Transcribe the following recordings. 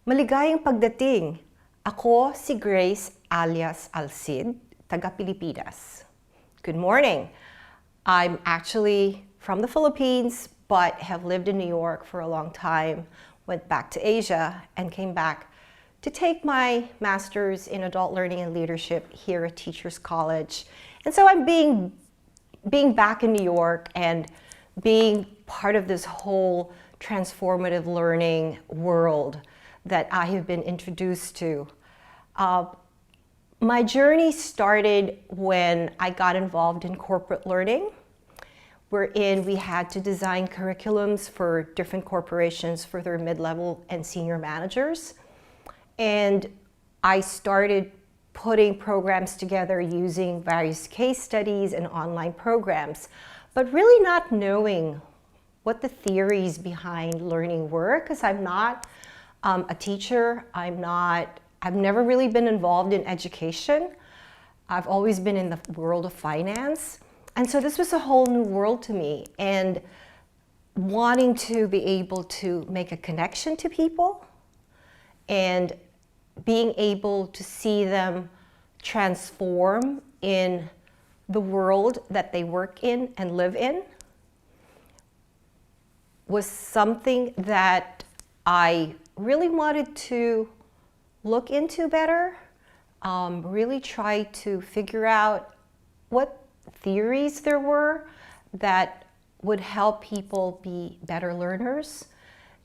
Maligayang pagdating! Ako si Grace alias Alcid, taga Pilipinas. Good morning! I'm actually from the Philippines, but have lived in New York for a long time, went back to Asia, and came back to take my master's in adult learning and leadership here at Teachers College. And so I'm being back in New York and being part of this whole transformative learning world that I have been introduced to. My journey started when I got involved in corporate learning, wherein we had to design curriculums for different corporations for their mid-level and senior managers. And I started putting programs together using various case studies and online programs, but really not knowing what the theories behind learning were, because I'm not a teacher. I've never really been involved in education. I've always been in the world of finance. And so this was a whole new world to me, and wanting to be able to make a connection to people and being able to see them transform in the world that they work in and live in was something that I really wanted to look into better, really try to figure out what theories there were that would help people be better learners.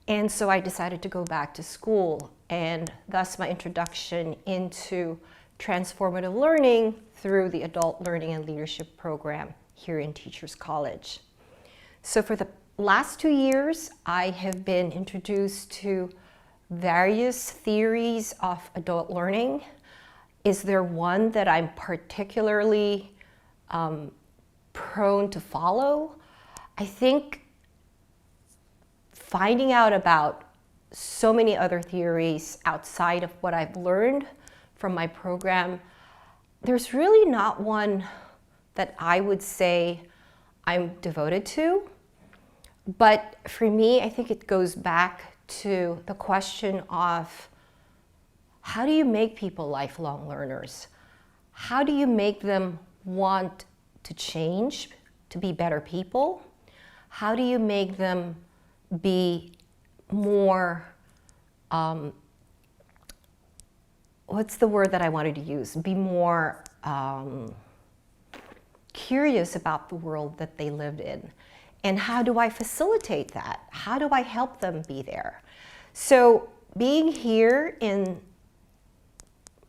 And so I decided to go back to school, and thus my introduction into transformative learning through the Adult Learning and Leadership program here in Teachers College. So for the last 2 years, I have been introduced to various theories of adult learning. Is there one that I'm particularly prone to follow? I think finding out about so many other theories outside of what I've learned from my program, there's really not one that I would say I'm devoted to. But for me, I think it goes back to the question of how do you make people lifelong learners? How do you make them want to change, to be better people? How do you make them be more, what's the word that I wanted to use? Be more curious about the world that they lived in. And how do I facilitate that? How do I help them be there? So being here in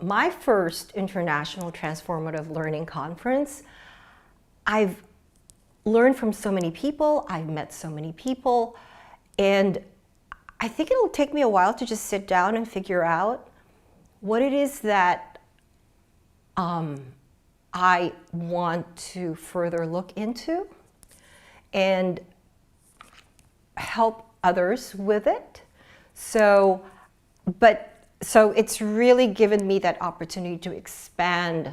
my first International Transformative Learning Conference, I've learned from so many people, I've met so many people, and I think it'll take me a while to just sit down and figure out what it is that I want to further look into and help others with it. So it's really given me that opportunity to expand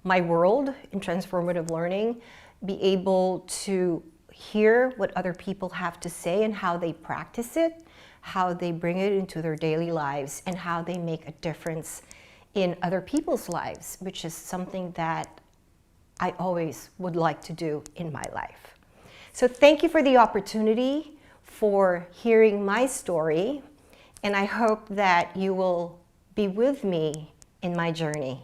my world in transformative learning, be able to hear what other people have to say and how they practice it, how they bring it into their daily lives, and how they make a difference in other people's lives, which is something that I always would like to do in my life. So thank you for the opportunity for hearing my story, and I hope that you will be with me in my journey.